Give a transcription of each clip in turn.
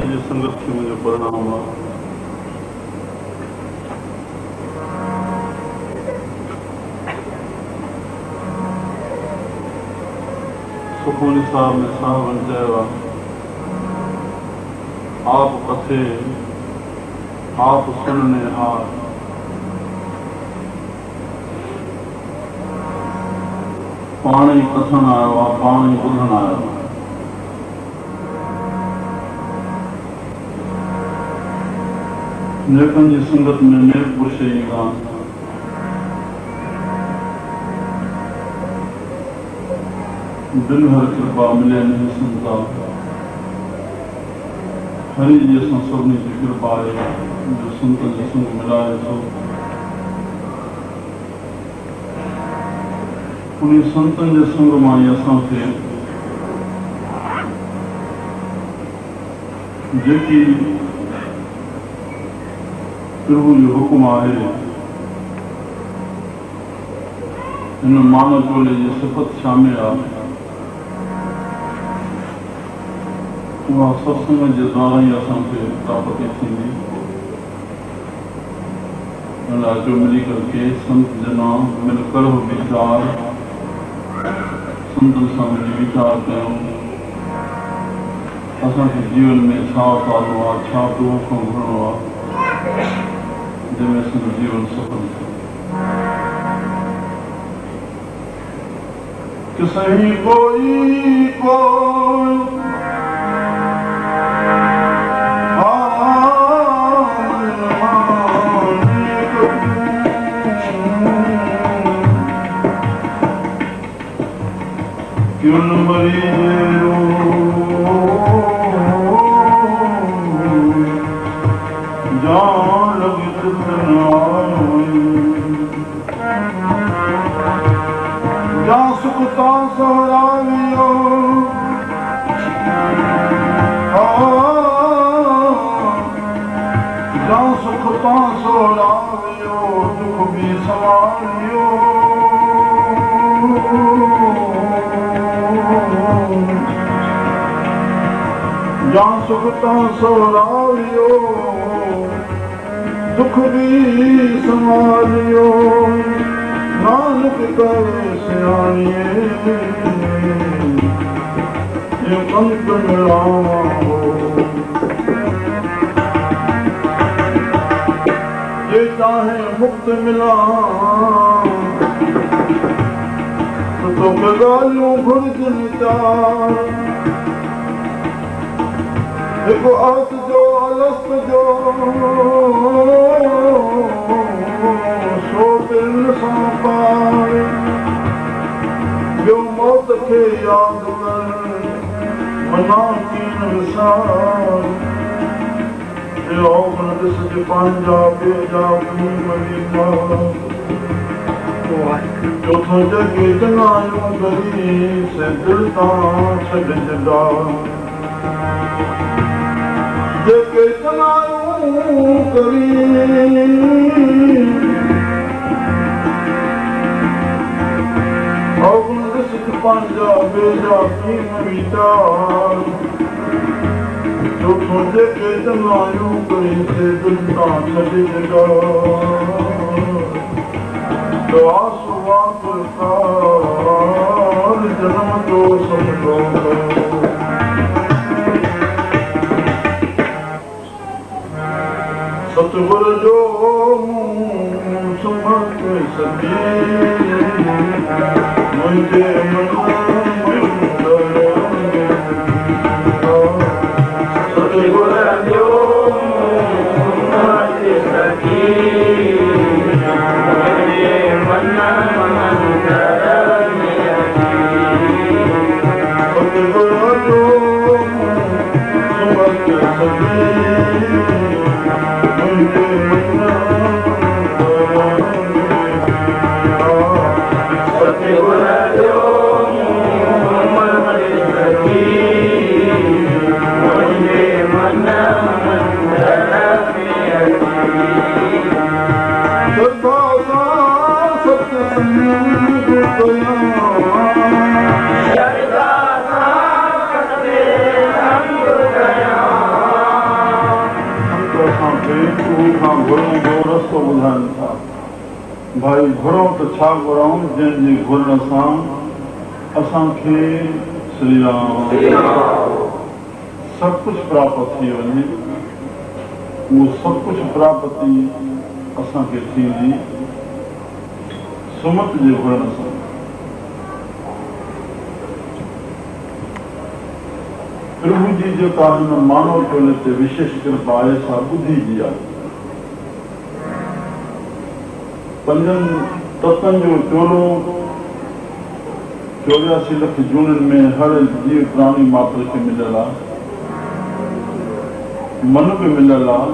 संगत खे मुंहिंजो परिणाम आहे। सुखमनी साहब में साहबनि चयो आहे, आप कथे आप सुनने हार, पाण ई कथण आयो आहे, पाण ई ॿुधण आयो आहे। नेकनि जी संगत में नेक पुरुष ईंदा आहिनि। दिन भर कृपा मिले नहीं सुनता, हरि जी असां सभिनी जी कृपा आहे जो संतनि जो संग मिलाए थो। उन संतनि जे संग मां ई असांखे जेकी प्रभु जो हुकुम आहे, हिन मानव टोले जी सिफ़त शामिल आहे, उहा सत्संग जे द्वारा ई असांखे प्राप्त थींदी। जो मिली करके संत जना मिलकर विचार संतनि सां मिली वीचार कयूं, असांखे जीवन में छा उतारणो आहे, छा प्रभु खां घुरणो आहे, जंहिंमें असांजो जीवन सफल थिए। कि सही कोई क्यों मरीजो जान लगी जा सुखता सहरावियो जा सुखता सहरावियो दुख भी सवारियो जा सुखता सहरावियो दुख भी संभालियो नानक करे सियाणिए ये कंत मिलावा हो। ये चाहे मुक्त मिला तो गालियों घुर्जन चार, एक अर्थ जो अलस्त जो सो दिल सां पाए, ॿियो मौत खे यादि कर मना कीन विसार। लोगन ॾिसजे पंहिंजा ॿिया मरीदा चोथों जॻे चङायूं गरी से दिल तां छॾिजंदा, जेके चङायूं करी अवगुण ॾिसज पंहिंजा ॿिया वीचार। चोथों जेके चङायूं करी से दिल तां छॾिजंदा, दुआ पुरकार जनम जो समझो। सतगुर जो मुंह सुमत सदी मुंहिंजे मन सतगुर जो मुंह सुमत सदी रस्तो ॿुधाइनि था भाई घुरो त छा घुरूं जंहिंजे घुरण सां असांखे श्री राम सभु कुझु प्राप्त थी वञे उहो सभु कुझु प्राप्ति असांखे थींदी सुमत जे घुरण सां। प्रभु जी जेका हिन मानव टोले ते विशेष कृपा आहे सा ॿुधी जी आहे। पंजनि तत्वनि जो टोलो 84 लख जूननि में हर जीव प्राणी मात्र खे मिलियल आहे, मन बि मिलियल आहे,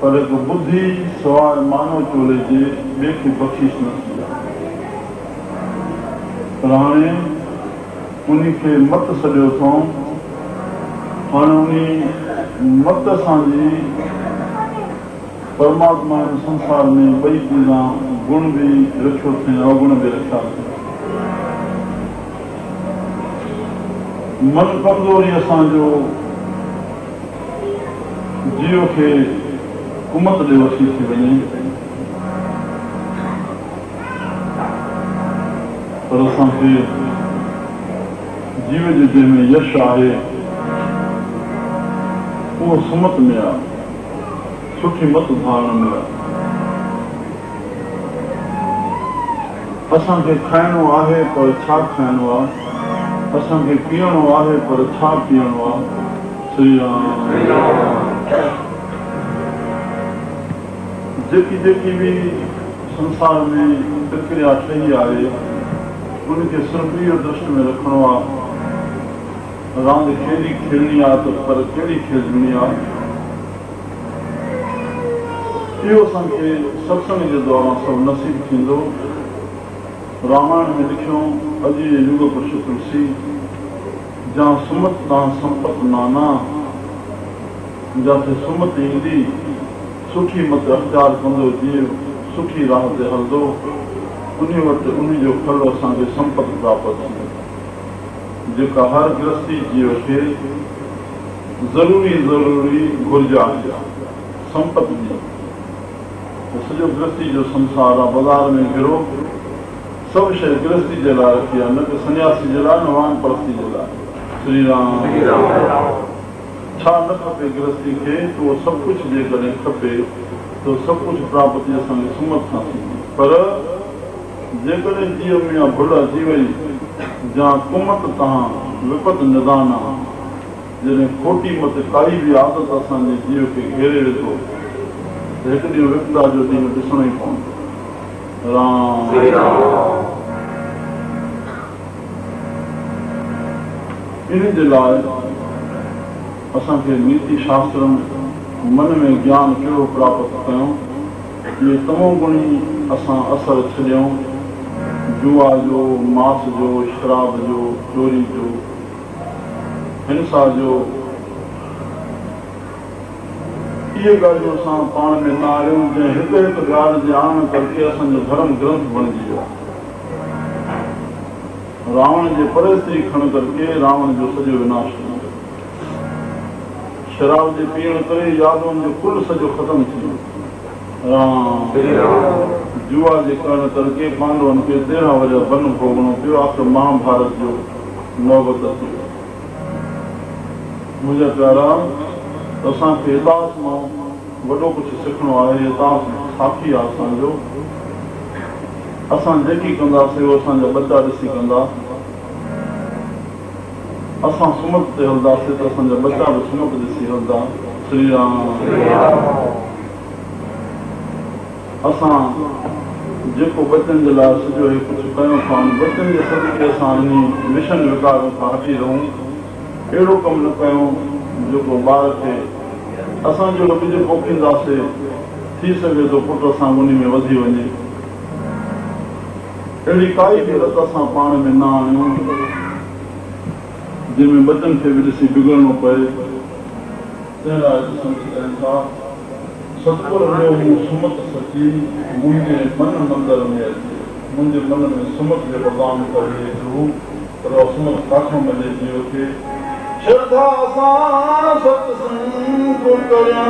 पर हिकु ॿुधी सवाइ मानव टोले जे ॿिए खे बख़्शिश न थी आहे। पर हाणे उन खे मत सॼो अथऊं। हाणे उन मत असांजी परमात्मा जे संसार में ॿई चीज़ां गुण बि रखियो थियनि, अवगुण बि रखिया थियनि। मन कमज़ोरी असांजो जीव खे कुमत ॾे वठी थी वञे, पर असांखे जीव जे जंहिंमें यश आहे उहो सुमत में आहे, सुठी मत धारण में आहे। असांखे खाइणो आहे पर छा खाइणो आहे, असांखे पीअणो आहे पर छा पीअणो आहे। श्री राम जेकी जेकी बि संसार में प्रक्रिया ठही आहे उनखे सिर्फ़ु इहो दृष्टि में रखिणो आहे रांदि कहिड़ी खेलणी आहे त पर कहिड़ी खेलणी आहे। इहो असांखे सत्संग जे द्वारा सभु नसीब थींदो। रामायण में लिखियो अॼु जे युग पुरुष तुलसी जहाँ सुमत ना संपत नाना, जिथे सुमत ईंदी सुठी मत अख़्तियार कंदो जीव सुठी राह ते हलंदो, उन वटि उन जो फल असांखे संपत प्राप्त थींदो जेका हर गृहस्थी जीव खे ज़रूरी घुर्ज आहे संपत जी। सॼो गृहस्थी जो संसार आहे, बाज़ार में घिरो सभु शइ गृहस्थी जे लाइ रखी आहे, न कि सन्यासी जे लाइ न वान परस्ती जे लाइ। श्री राम छा न खपे गृहस्थी खे त उहो सभु कुझु जेकॾहिं खपे त सभु कुझु प्राप्ति असांखे सुमत सां थींदी। पर जेकॾहिं जीव में भुल अची वई जहाँ कुमत तव्हां विपत निदान आहे, जॾहिं खोटी मत काई बि आदत असांजे जीव खे घेरे वेठो त हिकु ॾींहुं विपता जो ॾींहुं ॾिसणो ई पवंदो। राम इन जे लाइ असांखे नीति शास्त्र मन में ज्ञान कहिड़ो प्राप्त कयूं, इहे तमो गुणी असां असर छॾियूं जुआ जो, मास जो, शराब जो, चोरी जो, हिंसा जो। इहे ॻाल्हियूं असां पाण में न आहियूं जंहिं हिकु हिकु ॻाल्हि जे आण करके असांजो धर्म ग्रंथ बणिजी वियो आहे। रावण जे परस्त्री खण करके रावण जो सॼो विनाश थी वियो। शराब जे पीअण करे यादवनि जो कुल सॼो ख़तमु थी वियो। राम जुआ जे करण करके पांडवनि खे 13 वॼा बन भोगणो पियो, आख़िर महाभारत जो नौबत थी वियो। मुंहिंजा प्यारा असांखे इतिहास मां वॾो कुझु सिखणो आहे। इतिहास साखी आहे असांजो। असां जेकी कंदासीं उहो असांजा ॿचा ॾिसी कंदा। असां सुमत ते हलंदासीं त असांजा ॿचा बि सुमत ॾिसी हलंदा। श्री राम असां जेको बचनि जे लाइ सॼो हे कुझु कयूं था, बचनि जे सदके असां इन मिशन विकार खां हटी रहूं। अहिड़ो कमु न कयूं जेको ॿार खे असांजो ॿिज पोखींदासीं थी सघे थो पुटु असां उन में वधी वञे। अहिड़ी काई बि रत असां पाण में न आणियूं जंहिंमें बचनि खे बि ॾिसी बिगड़णो पए। तंहिं लाइ ॾिसनि था सतपुर में सुमत सची मुंहिंजे मन मंदर में अचे, मुंहिंजे मन में सुमत जो प्रदान करे पर सुमत काथों मिले जीव खे श्रद्धा सां सत्संग करियां।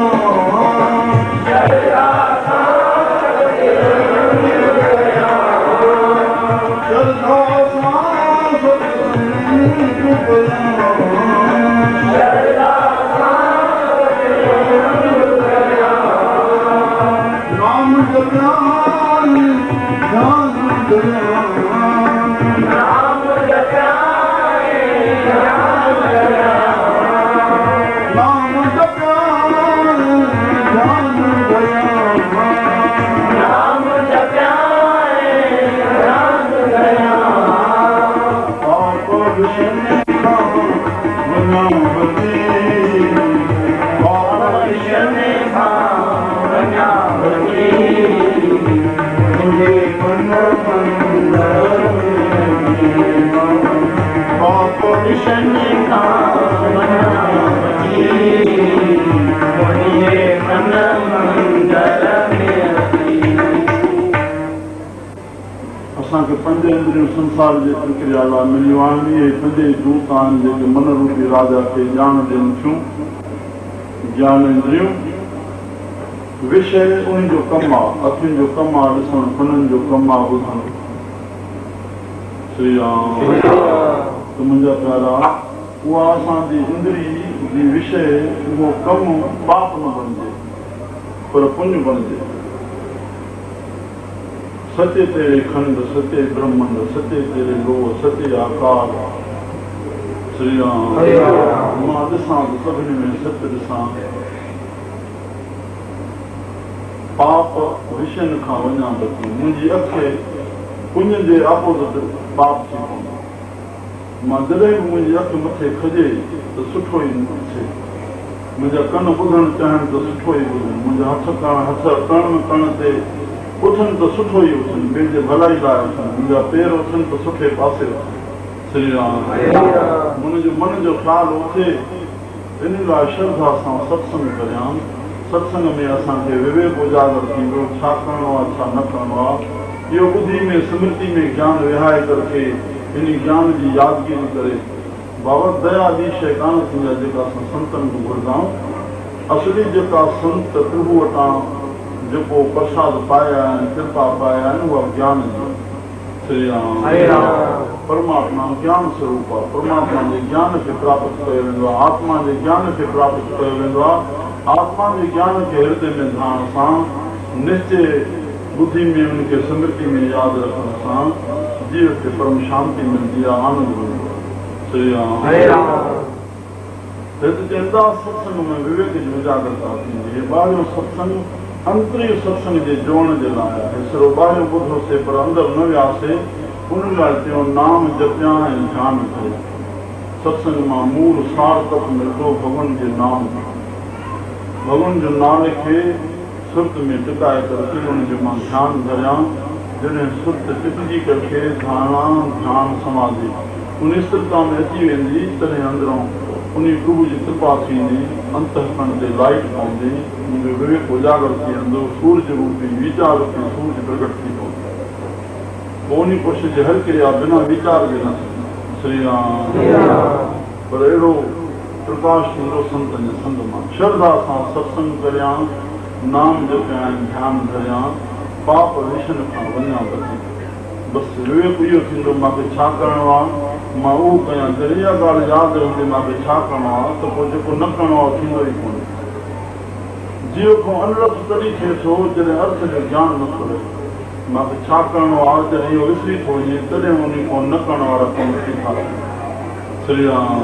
असांखे पंज इंद्रियूं संसार जे प्रक्रिया लाइ मिलियूं आहिनि। इहे पंज दूत आहिनि जेके मन रूपी राजा खे ॼाण ॾियनि थियूं। ज्ञान इंद्रियूं विषय उन जो कमु आहे, अखियुनि जो कमु आहे ॾिसणु, कननि जो कमु आहे ॿुधणु। श्री राम त मुंहिंजा प्यारा, उहा असांजी इंद्री जी विषय उहो कमु पाप न बणिजे पर पुण्य बणिजे। सत्य तेरे खंड, सत्य ब्रह्मंड, सत्य तेरे लोह, सत्य आकार। श्री राम मां ॾिसां त सभिनी में सत्य ॾिसां। पाप विषयनि खां वञा बची, मुंहिंजी अखि पुण्य जे आपोज़िट पाप थी पवंदो। मां जॾहिं बि मुंहिंजी अखि मथे खजे त सुठो ई थिए, मुंहिंजा कन ॿुधणु चाहिनि त सुठो ई ॿुधनि, मुंहिंजा हथ करण ते उथनि त सुठो ई उथनि, पंहिंजे भलाई लाइ उथनि, मुंहिंजा पेर उथनि त सुठे पासे उथनि। श्री राम मुंहिंजो मन जो ख़्यालु उथे, इन लाइ श्रद्धा सां सत्संग करियां। सत्संग में असांखे विवेक उजागर थींदो, छा करिणो आहे छा न करिणो आहे। इहो ॿुधी में स्मृति में ज्ञान विहाए करके इन ज्ञान जी यादगिरी करे बाबा दया ॿी शइ कान थींदी आहे जेका असां संतनि खां घुरंदा आहियूं। असली जेका संत प्रभु वटां जेको प्रसाद पाया आहिनि, कृपा पाया आहिनि, उहा ज्ञान जी। श्री राम परमात्मा ज्ञान स्वरूप आहे। परमात्मा जे ज्ञान खे प्राप्त कयो वेंदो आहे, आत्मा जे ज्ञान खे प्राप्त कयो वेंदो आहे। आत्मा जे ज्ञान खे हृदय में धारण सां, निश्चय बुद्धि में उनखे स्मृति में यादि रखण सां जीव खे परम शांति मिलंदी आहे, आनंद मिलंदो आहे। श्री राम हिते चवंदा सत्संग में विवेक जी उजागरता थींदी। ॿाहिरियों सत्संग अंतरीय सत्संग जे जोड़ण जे लाइ आहे। सिरो ॿाहिरियों ॿुधोसीं पर अंदरि न वियासीं, उन लाइ चयो नाम जपिया ऐं ध्यानु कयो। सत्संग मां मूल सार तत्व मिलंदो भॻवान जे नाम, भॻवान जो नाले खे सुर्त में टिकाए करे उनजो मां ध्यानु धरियां। जॾहिं सुर्त टिकजी करके धारणा ध्यानु समाधि उन स्थिरता में अची वेंदी, तॾहिं अंदरों उन प्रभु जी कृपा थींदी, अंतःकरण ते लाइट पवंदी, मुंहिंजो विवेक उजागर थी वेंदो, सूरज रूपी वीचार रूपी सूरज प्रकट थी पवंदो। पोइ उन कोशिश जे हर क्रिया बिना वीचार जे न थींदी। श्री राम पर अहिड़ो प्रकाश थींदो संतनि जे संग मां। श्रद्धा सां सत्संग करियां, नाम जपियां, ध्यानु धरियां, पाप विषन खां वञा बची। बसि विवेक इहो थींदो मूंखे छा करिणो आहे, मां उहो कयां। जॾहिं इहा ॻाल्हि यादि रहंदी मूंखे छा करिणो आहे त पोइ जेको न करिणो आहे थींदो ई कोन्हे। जीव खां अनरथ तॾहिं थिए थो जॾहिं अर्थ जो ज्ञान नथो रहे। मूंखे छा करिणो आहे जॾहिं इहो विसरी थो वञे, तॾहिं उन खां न करण वारा कम थी था। श्री राम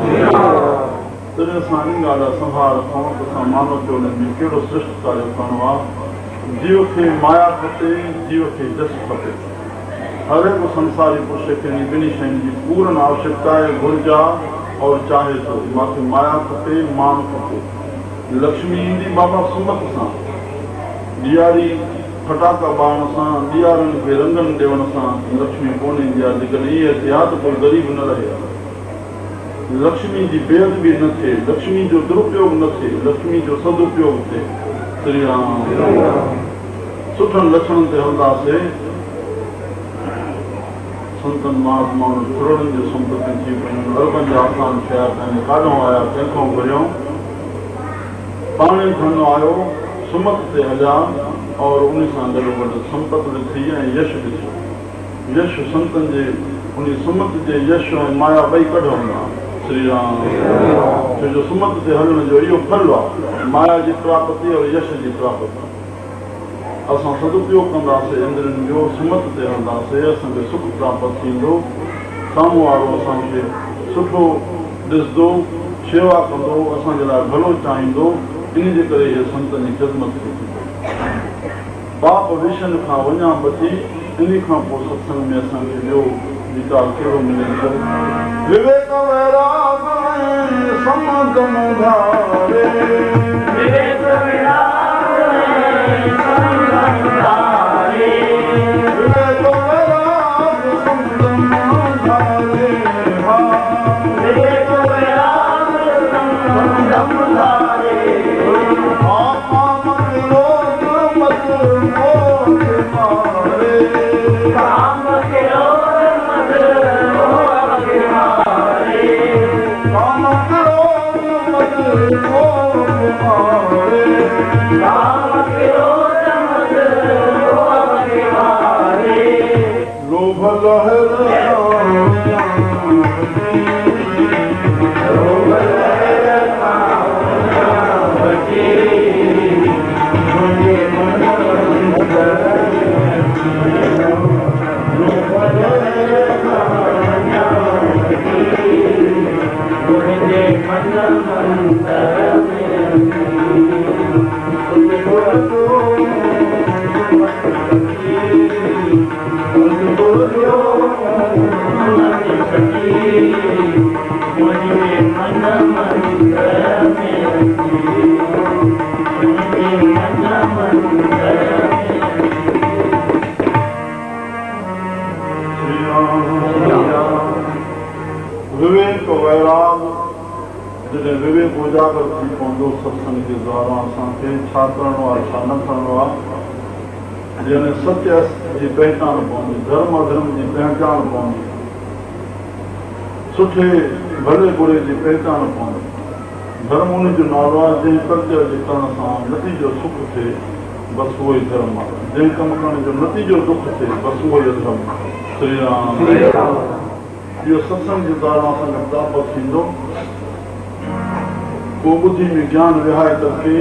तॾहिं असां इन ॻाल्हि जा संभाल रखूं त असां मानव चोलनि में कहिड़ो श्रेष्ठ कार्य करिणो आहे। जीव खे माया खपे, जीव खे जस खपे। हर हिकु संसारी पुरुष खे ॿिन्ही शयुनि जी पूर्ण आवश्यकता आहे, घुर्ज आहे और चाहे थो। मूंखे माया खपे, मान खपे। लक्ष्मी ईंदी बाबा सुमत सां, ॾियारी फटाका ॿारण सां, ॾियारनि खे रंगनि ॾियण सां लक्ष्मी कोन ईंदी आहे। जेकॾहिं इहे थिया त कोई ग़रीब न रहे। लक्ष्मी जी बेअदबी न थिए, लक्ष्मी जो दुरुपयोग न थिए, लक्ष्मी जो सदुपयोग थिए। श्री राम सुठनि लक्षणनि ते हलंदासीं, संतनि महात्माउनि करोड़नि जूं संपतियूं थी पयूं, अरबनि जा आसान थिया, पंहिंजे काॾों आया, कंहिंखां घुरियूं, पाणी खणंदो आयो, सुमत ते हलिया और उन सां गॾोगॾु संपति ॾिठी ऐं यश ॾिठो। यश संतनि जे उन सुमत जे यश ऐं माया ॿई कढंदा श्री राम। छो जो सुमत ते हलण जो इहो फल आहे, माया जी प्राप्ति और यश जी प्राप्ति। असां सदुपयोग कंदासीं इंद्रियुनि जो, सुमत ते हलंदासीं, असांखे सुख प्राप्त थींदो, साम्हूं वारो असांखे सुठो ॾिसंदो, शेवा कंदो, असांजे लाइ भलो चाहींदो। इन जे करे इहे संतनि जी ख़िदमत थी। बाप विशन खां वञा बची, इन खां पोइ सत्संग में असांखे ॿियो वीचार कहिड़ो मिले थो। विवेक वैराग समुद्र धारे, विवेक वैराग समुद्र धारे, विवेक वैराग समुद्र धारे, विवेक वैराग समुद्र धारे। आत्मा क्रोध मत मोह मारे, काम क्रोध मत मोह मारे, काम क्रोध मत मोह मारे, काम क्रोध मत मोह मारे। लोभ लहर विवेक वैराग जॾहिं विवेक उजागर थी पवंदो सत्संग जे द्वारा असांखे छा करिणो आहे छा न करिणो आहे, जॾहिं सत्य जी पहचान पवंदी, धर्म अधर्म जी पहचान पवंदी, सुठे भले बुरे जी पहचान पवंदी। धर्म उन जो नालो आहे जंहिं सत्य जे करण सां नतीजो सुख थिए, बसि उहो ई धर्म आहे। जंहिं कमु करण जो नतीजो दुख थिए, बसि उहो ई अधर्म आहे। श्री राम। इहो सत्संग जे द्वारा असांखे प्राप्त थींदो। पोइ ॿुधी में ज्ञान विहाए करके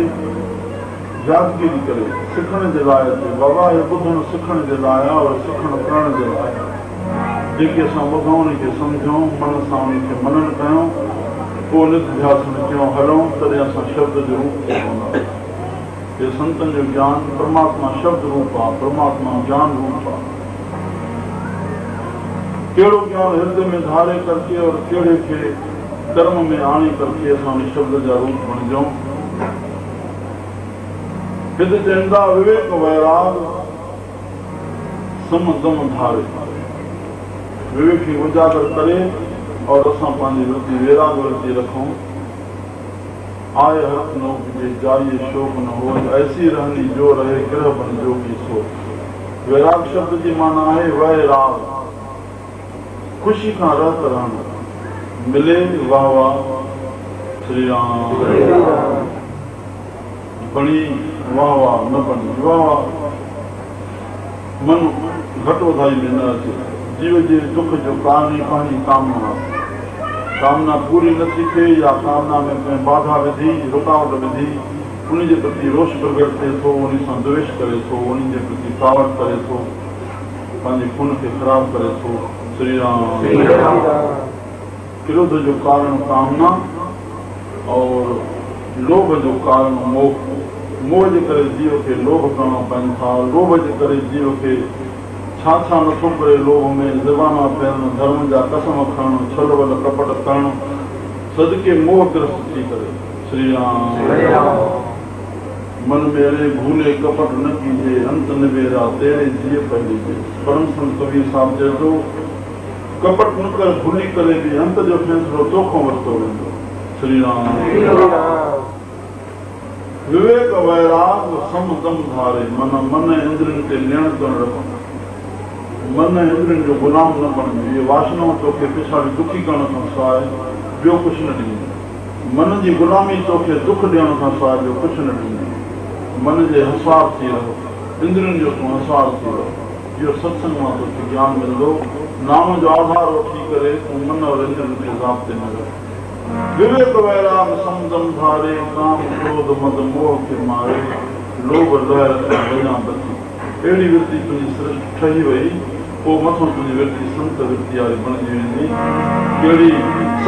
यादगिरी करे सिखण जे लाइ अचे। बाबा इहो ॿुधणु सिखण जे लाइ आहे और सिखण करण जे लाइ। जेके असां ॿुधूं उनखे सम्झूं, मन सां उनखे मनन कयूं, पोइ निध्यासन कयूं, हलूं, तॾहिं असां शब्द जो रूप पवंदासीं। हे संतनि जो ज्ञान परमात्मा शब्द रूप आहे, परमात्मा ज्ञान रूप आहे। कहिड़ो ज्ञान हृदय में धारे करके और कहिड़े खे कर्म में आणे करके असां शब्द जा रूप बणिजूं। हिते चवंदा विवेक वैराग सम दम धारे, विवेक खे उजागर करे और असां पंहिंजी वृत्ति वैराग वृत्ति रखूं। आए हथ न उपजे जाइए शोक न हो, ऐसी रहनी जो रहे ग्रह बन जोगी सो। वैराग शब्द जी माना आहे वैराग, खुशी खां रहत रहणु, मिले वाह वाह श्री राम, बणी वाह वाह न बणी वाह वाह, मन घटि वधाई में न अचे। जीव जे दुख जो कारण ई पंहिंजी कामना, कामना पूरी नथी थिए या कामना में कंहिं बाधा विधी, रुकावट विधी, उन जे प्रति रोष प्रगट थिए थो, उन सां द्वेष करे थो, उन जे प्रति कावड़ करे थो, पंहिंजे खून खे ख़राब करे थो। श्री राम। क्रोध जो कारण कामना और लोभ जो कारण मोह। मोह जे करे जीव खे लोभ करणो पवनि था। लोभ जे करे जीव खे छा छा नथो करे लोभ में, ज़बाना फेरणु, धर्म जा कसम खणणु, छल वल कपट करणु, सदके मोहग्रस्त थी करे। श्री राम। मन में अड़े भूले कपट न कीजे, अंत निवेरा तेरे जिए पहलीजे। परम संत कबीर साहब चए थो कपट न कर भूली करे बि अंत जो फैसलो तोखो वरितो वेंदो। श्री राम। विवेक वैराग सम दम धारे, मन इंद्रियुनि ते नियंत्रण रखो, मन इंद्रियुनि जो गुलाम न बणिजे। इहे वासनाऊं तोखे पिछाड़ी दुखी करण खां सवाइ ॿियो कुझु न ॾींदी। मन जी गुलामी तोखे दुख ॾियण खां सवाइ ॿियो कुझु न ॾींदी। मन जे हसवार थी रहो, इंद्रियुनि जो तूं हसवार थी रहो। इहो सत्संग मां तोखे ज्ञान मिलंदो। नाम जो आधार वठी करे तूं मन रंजन के ज़ाब्ते न रख विवेक वैराग समदम धारे काम क्रोध मद मोह के मारे लोभ लहर वञा बची अहिड़ी वृत्ति तुंहिंजी सृष्टि ठही वई पोइ मथो तुंहिंजी वृत्ति संत वृत्ति वारी बणिजी वेंदी कहिड़ी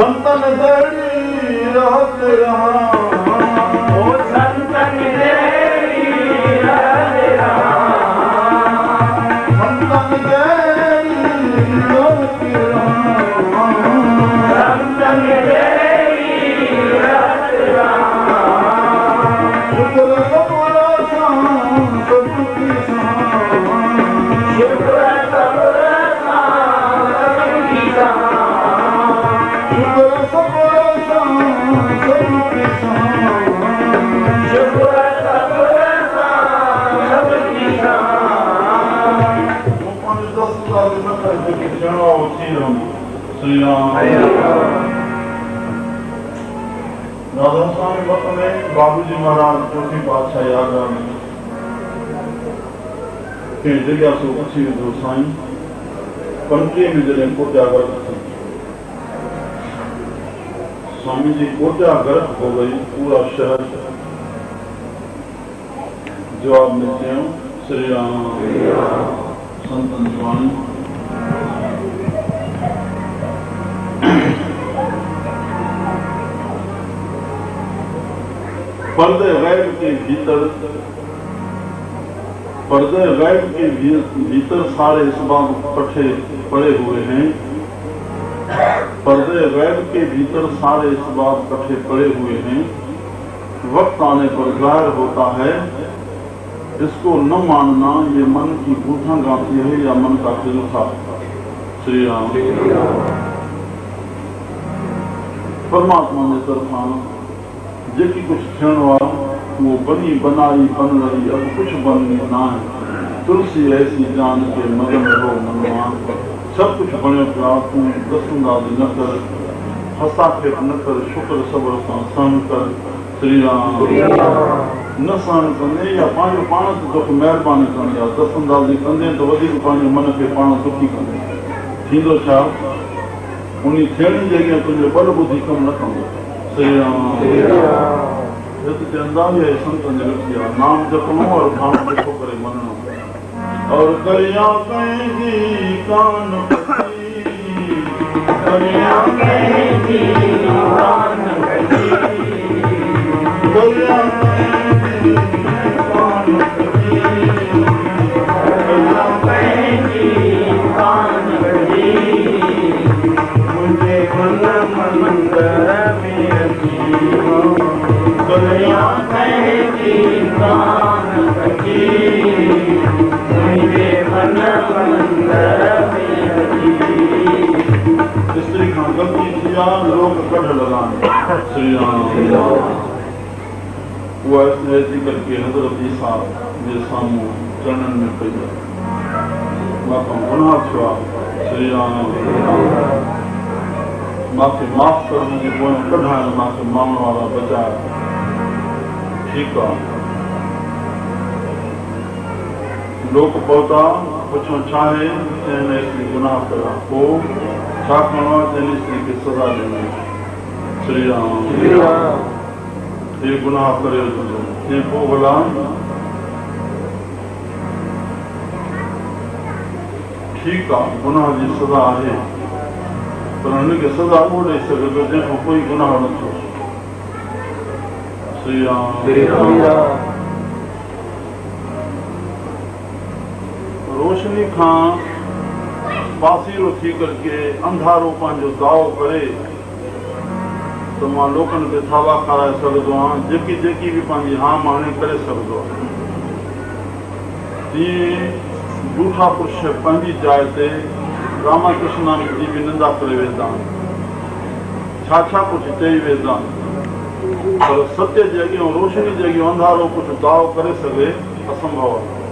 संतन जहिड़ी रहत रहां ओ संतन जहिड़ी रहत रहां संतन जहिड़ी रहत रहां संतन जहिड़ी रहत रहां शुक्र सबरा सां सतुकी सां शुक्र सबरा सां सतुकी सां शुक्र सबरा सां सतुकी सां शुक्र सबरा सां सतुकी सां वो पानी 10 साल न कर के चढ़ो थी हम श्री राम राधा स्वामी वक्त में बाबूजी महाराज चौथी बादशाह याद आ कंहिं जॻह सो अची वेंदो साईं पंटीह में जॾहिं कोटिया गर्भ थी स्वामी जी कोटिया गर्भ हो गई पूरा शहर जवाब में चयूं श्री राम संतन स्वामी पर्दे गैब के भीतर सारे इसबाब पठे पड़े हुए हैं पर्दे गैब के भीतर सारे इसबाब पठे पड़े हुए हैं वक्त आने पर जाहिर होता है इसको न मानना ये मन की गूंथा गांठी है या मन का खिलसा श्री राम परमात्मा ने तरफा जेकी कुछ थियण वारो वो बनी बनाई बन रही अब कुछ बननी ना है तुलसी ऐसी जान के मगन हो मनमान सब कुछ बनो पिया तू दसंदाज़ी न कर हस्ताक्षेप न कर शुक्र सब्र सां सहन कर श्री राम न सहन कंदे या पंहिंजो पाण ते दुख महिरबानी करणी आहे दसंदाज़ी कंदे त वधीक पंहिंजे मन खे पाण दुखी कंदे थींदो छा उन थियणी जॻह तुंहिंजो बल ॿुधी कमु न कंदो श्री राम अंदाज़ है संतन जगत नाम जपनो और नाम जपो करे मननो और करिया कहीं कान पति करिया कहीं कान पति करिया कहीं कान पति करिया कहीं कान पति मुझे मन मंदिर में जीवा करिया कहीं कान पति मुझे मन मंदिर में स्त्री खां गलती थी आहे लोग कढ लॻाइनि श्री राम उहा ऐसी करके हज़रत ईसा जे साम्हूं चरणनि में पई मां खां गुनाह थियो आहे श्री राम मूंखे माफ़ कर मुंहिंजी पोयां कढाइण मूंखे माण्हू वारा बचाए ठीकु आहे लोग पहुता पुछो छा आहे चइनि स्त्री गुनाह कया पोइ छा करिणो आहे चइनि स्त्री खे सज़ा ॾियणी श्री राम हे गुनाह करे वठिजो कीअं पोइ भला ठीकु आहे गुनाह जी सज़ा आहे पर हुनखे सज़ा उहो ॾेई सघे थो जंहिंखां कोई गुनाह न थियो श्री राम रोशनी खां पासीरो थी करके अंधारो पंहिंजो दाव करे त मां लोकनि खे थावा खाराए सघंदो आहियां जेकी जेकी बि पंहिंजी हाम हाणे करे सघंदो आहे तीअं झूठा पुरुष पंहिंजी जाइ ते रामा कृष्णा जी बि निंदा करे वेंदा आहिनि छा छा कुझु चई वेंदा आहिनि पर सत्य जे अॻियां रोशनी जे अॻियां अंधारो कुझु दाव करे सघे असंभव आहे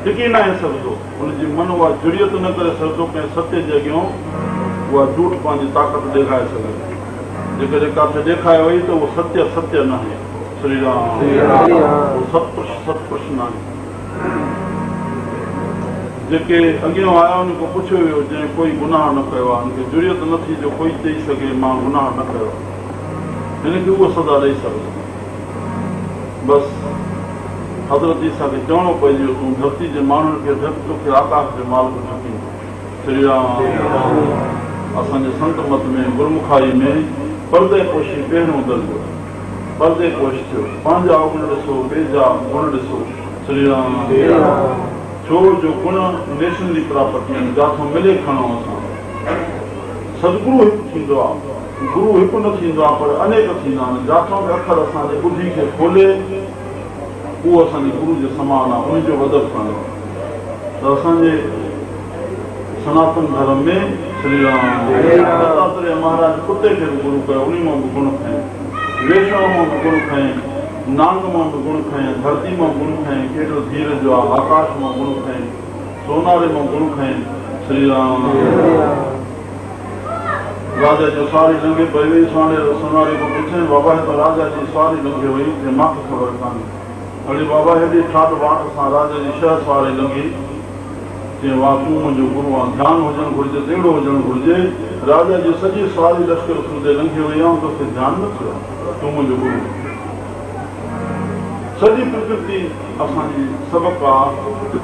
टिकी न आहे सघंदो हुनजी मन उहा जुड़ियत न करे सघंदो कंहिं सत्य जे अॻियां उहा झूठ पंहिंजी ताक़त ॾेखारे सघे जेकॾहिं किथे ॾेखारे वई त उहो सत्य सत्य न आहे श्री राम सत्पुरुष न आहे जेके अॻियां आया उन खां पुछियो वियो जंहिं कोई गुनाह न कयो आहे उनखे ज़रूरत नथी जो कोई चई सघे मां गुनाह न कयो हिनखे उहो सज़ा ॾेई सघंदो बसि हज़रत ईसा खे चवणो पइजे तूं धरती जे माण्हुनि खे धरती तोखे आकाश जे मालिक ॾकींदो श्री राम असांजे संत मत में गुरमुखाई में परदे पोशी पहिरियों दर्जो परदे पोश थियो पंहिंजा गुण ॾिसो ॿिए गुण ॾिसो श्री राम छो जो गुण नेशनली प्रॉपर्टी आहिनि जिथां मिले खणो असां सदगुरु हिकु थींदो आहे गुरु हिकु न थींदो आहे पर अनेक थींदा आहिनि जिथां बि अखर असांजे ॿुधी खे खोले उहो असांजे गुरु जे समान आहे उनजो वदब करणो त असांजे सनातन धर्म में श्री राम दत्तात्रेय महाराज कुते खे बि गुरु कयो उन मां बि गुण खयईं वैष्णव मां बि गुण खयईं नांग मां बि गुण खयईं धरती मां गुण खयईं केॾो धीरज जो आहे आकाश मां गुण खयईं सोनारे मां गुण खयईं श्री राम राजा जो सारी लंघे पई वई सोनारे खां पुछनि बाबा त राजा जी सारी लंघे वई त मूंखे ख़बर कान्हे अड़े बाबा हेॾी ठाट वाट सां राजा जी शह सवारी लंघी चई वाह तूं मुंहिंजो गुरु आहे ध्यानु हुजणु घुरिजे तहिड़ो हुजणु घुरिजे राजा जी सॼी सवारी लश्कर सूदे लंघी वई आहे तोखे ध्यानु न थियो तूं मुंहिंजो गुरु सॼी प्रकृति असांजी सबक़ु आहे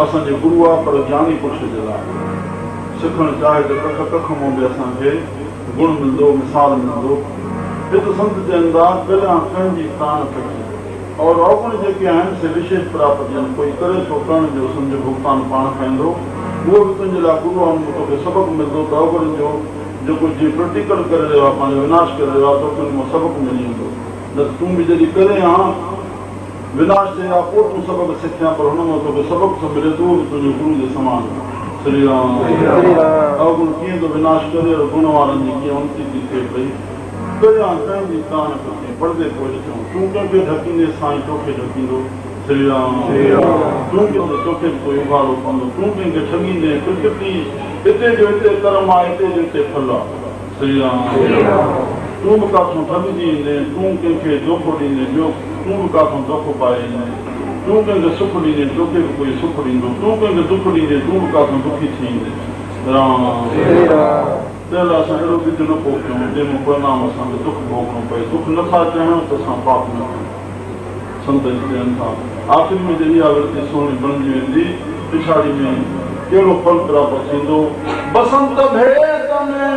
असांजे गुरु आहे पर ज्ञानी पुरुष जे लाइ सिखणु चाहे त कख कख मां बि असांखे गुण मिलंदो मिसाल मिलंदो हिते संत चवनि था कल्याण कंहिंजी कान कजे और अवगुण जेके आहिनि से विशेष प्राप्ति आहिनि कोई करे थो करण जो सम्झ भुगतान पाण खाईंदो उहो बि तुंहिंजे लाइ गुरू आहे तोखे सबक़ु मिलंदो त अवगुण जो जेको जीअं प्रतिकल करे रहियो आहे पंहिंजो विनाश करे रहियो आहे तोखे हुन मां सबक़ु मिली वेंदो न तूं बि जॾहिं करे हा विनाश जे आहे पोइ तूं सबक़ु सिखिया पर हुन मां तोखे सबक़ु थो मिले त उहो बि तुंहिंजे गुरू जे समान श्री राम अवगुण कीअं थो विनाश करे और गुण वारनि जी कीअं उन्नति थी थिए पई कल्याण कंहिंजी कान कजे परदे पोश थियूं तूं कंहिंखे ढकींदे साईं तोखे ढकींदो श्री राम तूं कंहिंजो तोखे बि कोई उघाड़ो पवंदो तूं कंहिंखे ठॻींदे प्रकृति हिते जो हिते कर्म आहे हिते जो हिते फल आहे श्री राम तूं बि किथां ठॻिजी ईंदे तूं कंहिंखे धोखो ॾींदे ॿियो तूं बि किथां धोखो पाए ईंदे तूं कंहिंखे सुख ॾींदे तोखे बि कोई सुख ॾींदो तूं कंहिंखे दुख ॾींदे तूं बि किथां दुखी थी ईंदे राम तंहिं लाइ असां अहिड़ो ॿिज न पोखियूं जंहिंमें परिणाम असांखे दुख भोगणो पए दुख नथा चवणु त असां पाप न कयूं संत चवनि था आख़िरी में जॾहिं इहा वृत्ति सुहिणी बणिजी वेंदी पिछाड़ी में कहिड़ो फल प्राप्त थींदो बसंत भेद में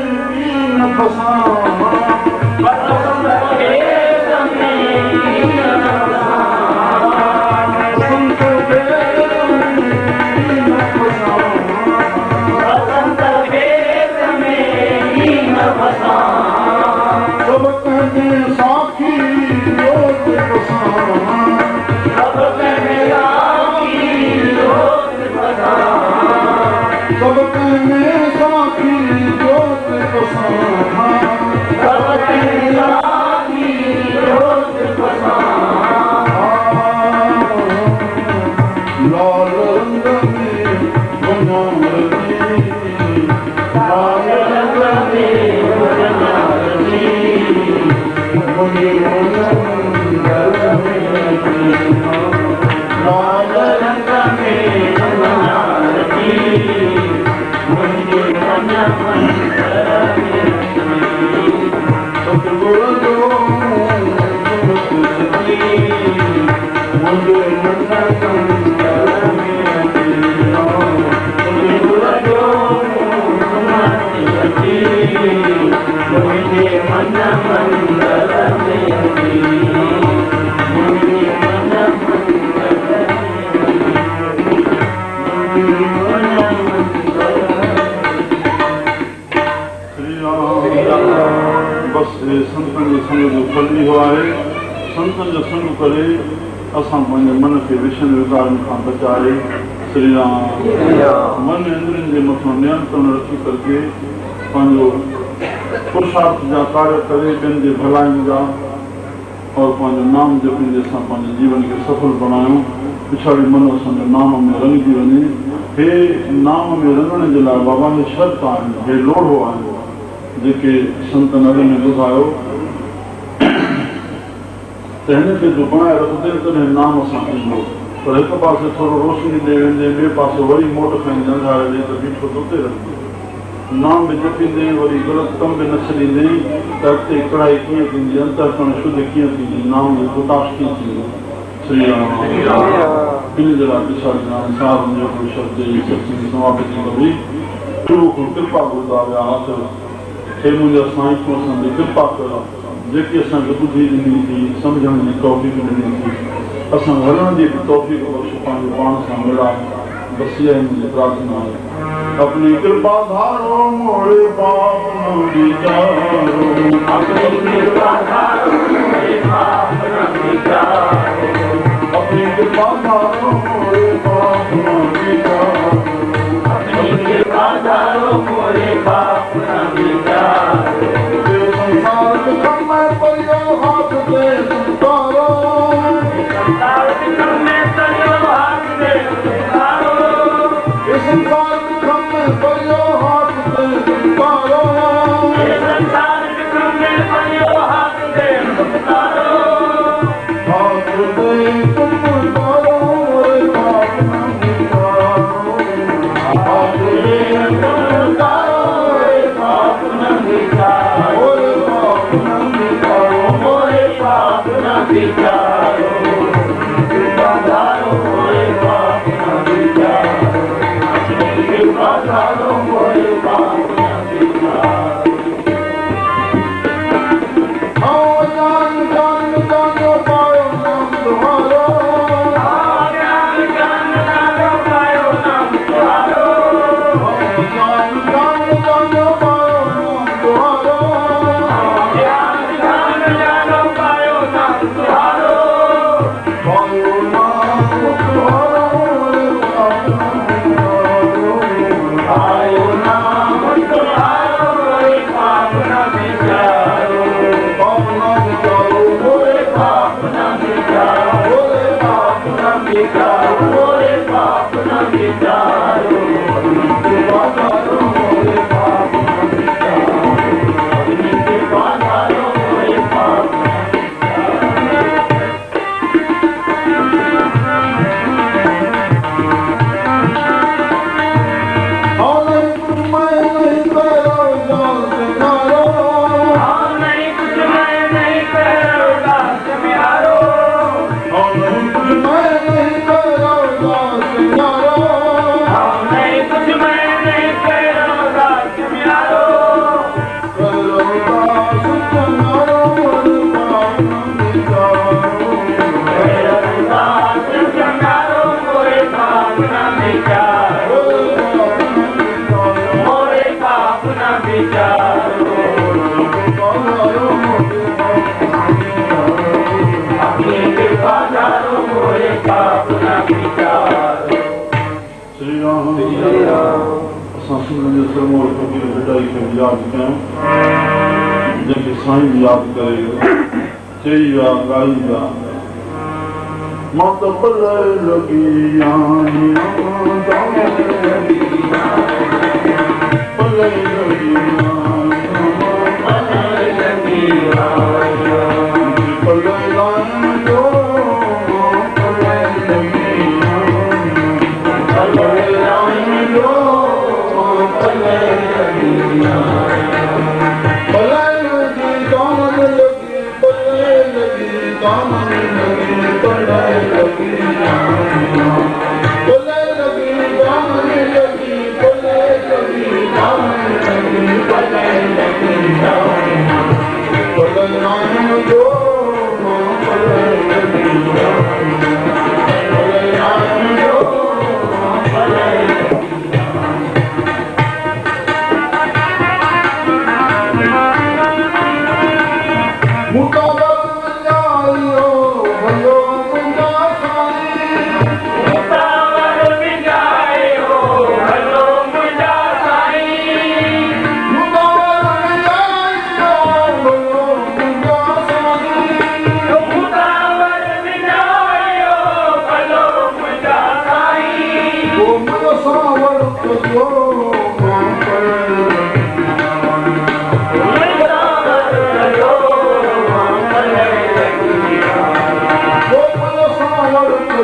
न फसां संतनि जो संग करे असां पंहिंजे मन खे विषय विकारनि खां बचाए श्री राम मन इंद्रियनि जे मथां नियंत्रण रखी करके पंहिंजो पुरुषार्थ जा कार्य करे ॿियनि जे भलाई जा और पंहिंजो नाम जपनि जे असां पंहिंजे जीवन खे सफल बणायूं पिछाड़ी मन असांजो नाम में रंगजी वञे हे नाम में रंगण जे लाइ बाबा जी शर्त आहिनि हे लोढ़ो आहिनि जेके संतनि अॻ में ॿुधायो त हिन खे जो बणाए रखंदे तॾहिं नाम सां ईंदो पर एक पासे थोड़ो रोशनी दे वेंदे ॿिए पासे वरी मोट खणी अंधारे ॾे त बीठो त उते रहंदो नाम बि जपींदे वरी ग़लति कम बि न छॾींदे त अॻिते कढ़ाई कीअं थींदी अंतरकरण शुद्ध कीअं थींदी नाम जो प्रकाश कीअं थींदो श्री राम इन जे लाइ ॾिसणु संसार जो शब्द जी सत्संग समाप्ति कबी कृपा गुज़ारिया हासिल हे मुंहिंजा साईं तूं असांजी कृपा कर जेकी असांखे ॿुधी ॾिनी थी सम्झण जी तौफ़ीक़ ॾिनी थी असां हलण जी बि तौफ़ीक़ बख़्श पंहिंजे पाण सां मिला बस इहा मुंहिंजी प्रार्थना आहे अपनी कृपा धारो मोड़े पाप न विचारो अपनी कृपा धारो मोड़े पाप न विचारो अपनी कृपा धारो मोड़े पाप न विचारो अपनी कृपा धारो मोड़े पाप न विचारो संसार के कम में परियो हाथ दे तुकारो संसार के कम में परियो हाथ दे तुकारो संसार के कम में परियो हाथ दे तुकारो संसार के कम में परियो हाथ दे तुकारो हाथ दे तुकारो रे पाप न विचारो हाथ दे तुकारो रे पाप न विचारो रे पाप न विचारो रे पाप न विचारो कृपा धारो रे पाप न विचारो कृपा धारो रे पाप न विचारो आओ जान जान जानो पायो नाम तुम्हारो आओ जान जान जानो पायो नाम तुम्हारो आओ जान जान जानो पायो नाम तुम्हारो जान जान जानो पायो नाम तुम्हारो पायो नाम तुम्हारो रे पाप न विचारो पायो नाम तुम्हारो रे पाप न विचारो पाप न विचारो रे पाप न विचारो रे पाप न विचारो रे पाप न विचारो कृपा करो रे पाप न विचारो अपनी कृपा करो रे पाप न जैसे साईं याद करेगा चई विया ॻाई विया मां त पले लॻी आहियां पले लॻी पले लाइजो पले लाइजो पले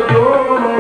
Yo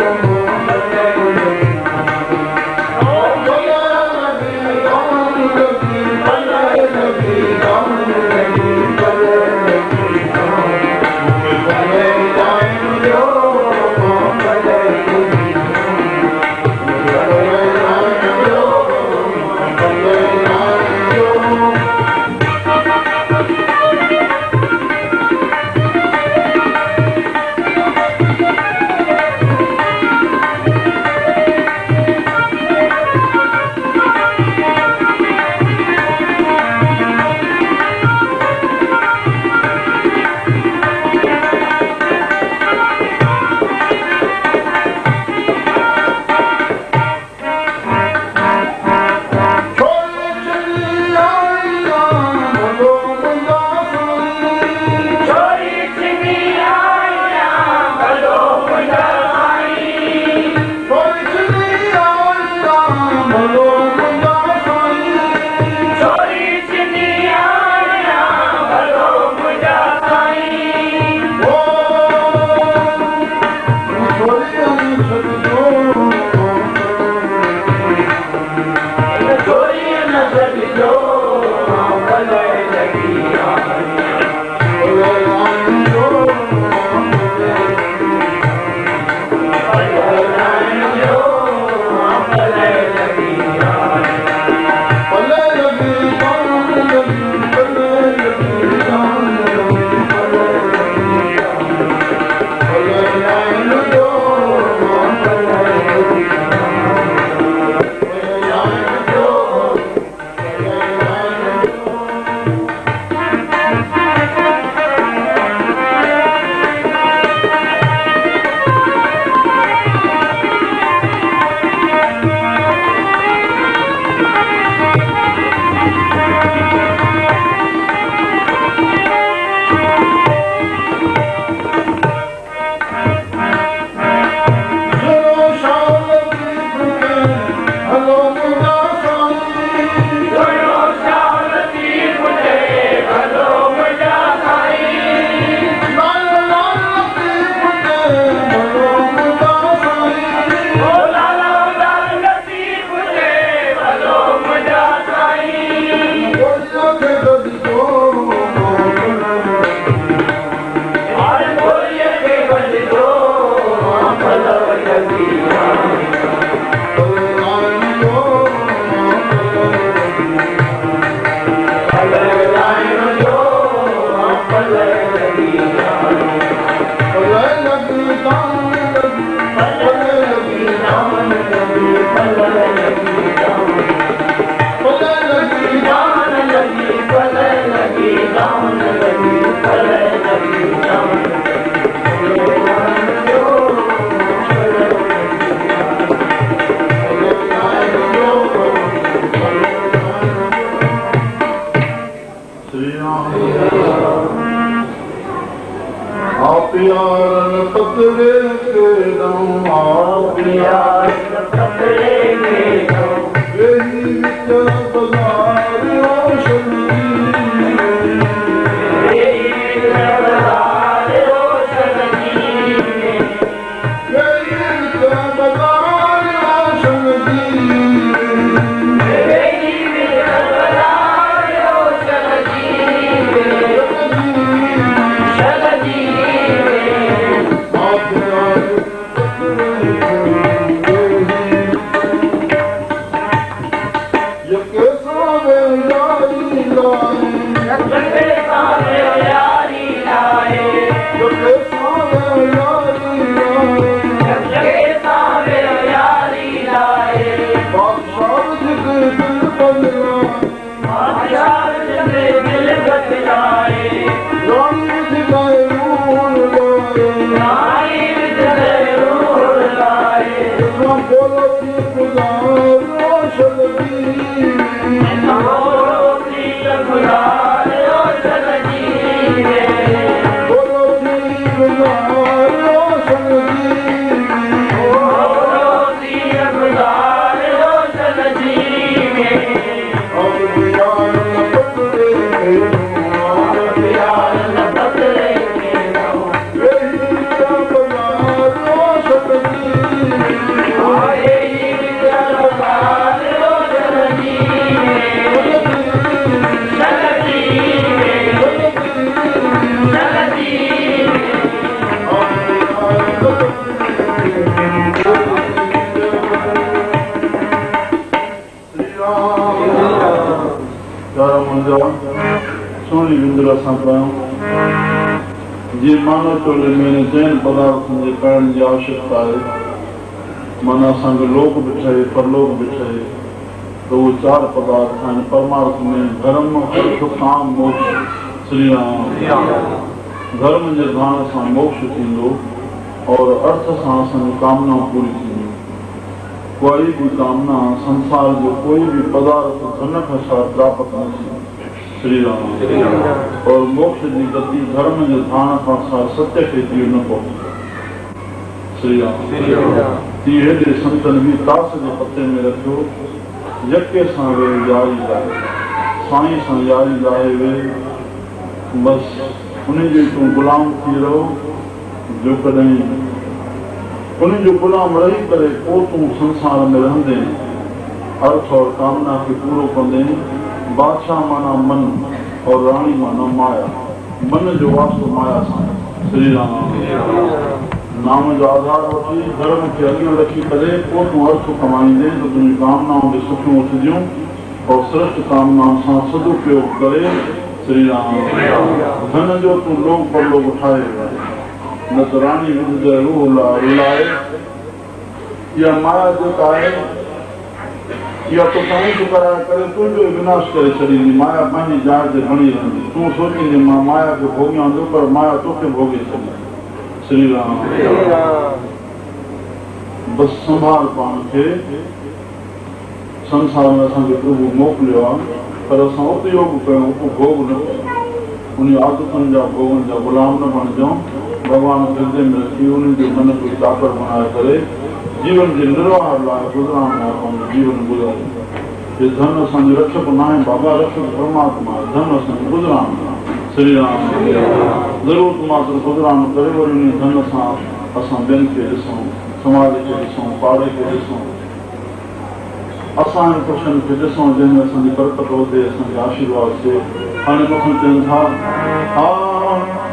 Shakti पूजा सोनी विंदुर असां कयूं जीअं मानव टोले में जैन पदार्थनि जे करण जी आवश्यकता आहे माना असांखे लोक बि ठहे परलोक बि ठहे त उहे 4 पदार्थ आहिनि परमार्थ में धर्म अर्थ काम मोक्ष श्री राम धर्म जे ध्यान सां मोक्ष थींदो और अर्थ सां असांजी कामना पूरी थींदी कोई भी कामना संसार जो कोई भी पदार्थ धन खां छा प्राप्त न थी श्री राम और मोक्ष की गति धर्म के ध्यान खां सत्य के जीव न पहुंचे श्री राम ती हेॾे संतन भी दास के पते में रखियो यके सां वे यारी लाए साईं सां यारी लाए वे बस उन्हें जो तू गुलाम थी रहो जो कॾहिं उन्हें जो गुलाम रही करे को तू संसार में रहंदे अर्थ और कामना के पूरो कंदे बादशाह माना मन और रानी माना माया मन जो वास्तो माया सां श्री राम नाम जो आधार वठी धर्म के अॻियां रखी करे को तू अर्थ कमाईंदे तो तुंहिंजी कामनाऊं बि सुठियूं उथदियूं और श्रेष्ठ कामनाउनि सां सदुपयोग करे श्री राम धन जो तू लोक परलोक उठाए न तो रानी विद रूह रुलाए या माया जेका आहे या तो साईं शुक्राना करे तुंहिंजो विनाश करे छॾींदी माया पंहिंजी जाइ ते खणी रहंदी तूं सोचींदी मां माया खे भोॻियां थो पर माया तोखे भोॻे छॾी श्री राम बसि संभाल पाण खे संसार में असांखे प्रभु मोकिलियो आहे पर असां उपयोग कयूं उपभोग न कयूं उन आदतुनि जा भोगनि जा गुलाम न बणिजूं भगवान हृदय में रखी उन्हनि जो मन खे ताक़त बणाए करे जीवन जे निर्वाह लाइ गुज़रान लाइ पंहिंजो जीवन गुज़ारियो हे धन असांजो रक्षक न आहे बाबा रक्षक परमात्मा धन असांजो गुज़रान श्री राम ज़रूरत मात्र गुज़रान करे वरी उन धन सां असां ॿियनि खे ॾिसूं समाज खे ॾिसूं पाड़े खे ॾिसूं असां पुरुषनि खे ॾिसूं जंहिंमें असांजी बरकत वधे असांखे आशीर्वाद थिए हाणे मूंखे चवनि था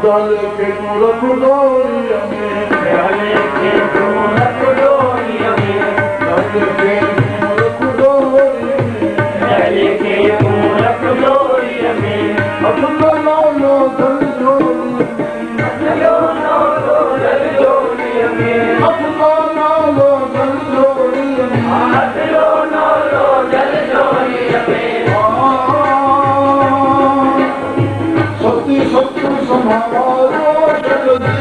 दल खे तूं रख डोरीअ में दल खे तूं रख डोरीअ में दल खे तूं रख डोरीअ में दल खे तूं रख डोरीअ में अखलो नालो दल जोड़ीअ में अखलो नालो दल जोड़ीअ में अखलो नालो दल जोड़ीअ में सती सत्य संभालो जल्दी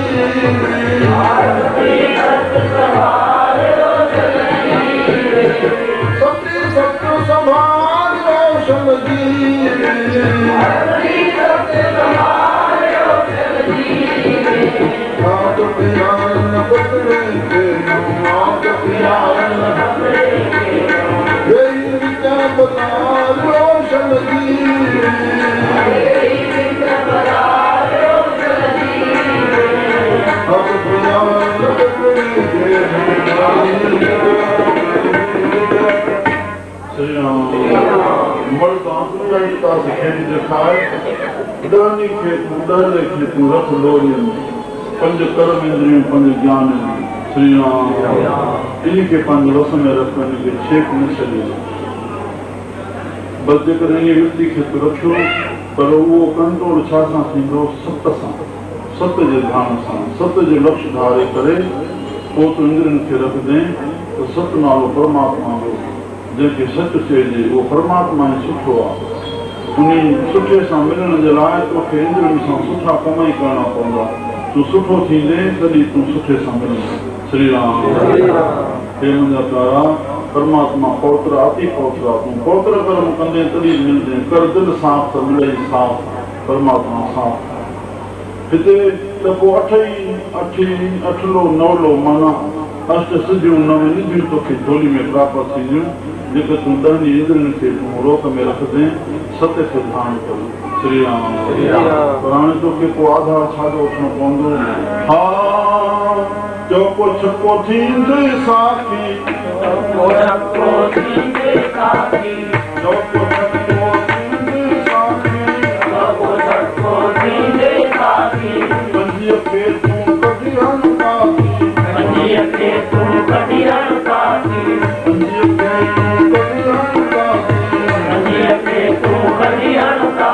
सती सत्य संभालो जल्दी सती सत्य संभालो जल्दी सती सत्य संभालो जल्दी नाथ प्यार न बदले के नाथ प्यार न बदले के ये क्या बदलो जल्दी मर्द आत्मनिता से खेड़ी दिखाए डरनी खे तू डर खे तू रख डोरीअ में पंज कर्म इंद्रियूं पंज ज्ञान श्री राम इन खे पंहिंजे वस में रख इन खे छेक न छॾे बस जेकर इन व्यक्ति खे तू रखियो पर उहो कंट्रोल छा सां थींदो सत सां सत जे ध्यान सां सत जो लक्ष्य धारे करे पोइ तूं इंद्रियुनि खे रखंदे त सत नालो परमात्मा जो जंहिंखे सच चइजे उहो परमात्मा ई सुठो आहे उन सुठे सां मिलण जे लाइ तोखे इंद्रियुनि सां सुठा कम ई करणा पवंदा तूं सुठो थींदे तॾहिं तूं सुठे सां मिलंदे श्री राम हे मुंहिंजा प्यारा परमात्मा पवित्र अति पवित्र आहे तूं पवित्र कर्म कंदे तॾहिं मिलंदे कर दिलि साफ़ त मिले साफ़ परमात्मा साफ़ हिते त पोइ अठलो नवलो माना अष्ट सिद्धियूं नव निधियूं तोखे झोली में प्राप्त थींदियूं जेके तूं ॾहनि इंद्रियुनि खे तूं रोक में रखंदे सत्य खे ध्यानु कर श्री राम पर हाणे तोखे पोइ आधार छाजो वठणो पवंदो हा चौको छको थींदे साखी चौको छको थींदे साखी चौको छको थींदे साखी चौको छको थींदे साखी पंजीअ खे तूं कढी हण काकी पंजीअ खे तूं कढी हण काकी पंजीअ खे तूं कढी हण काकी पंजीअ खे तूं कढी हण काकी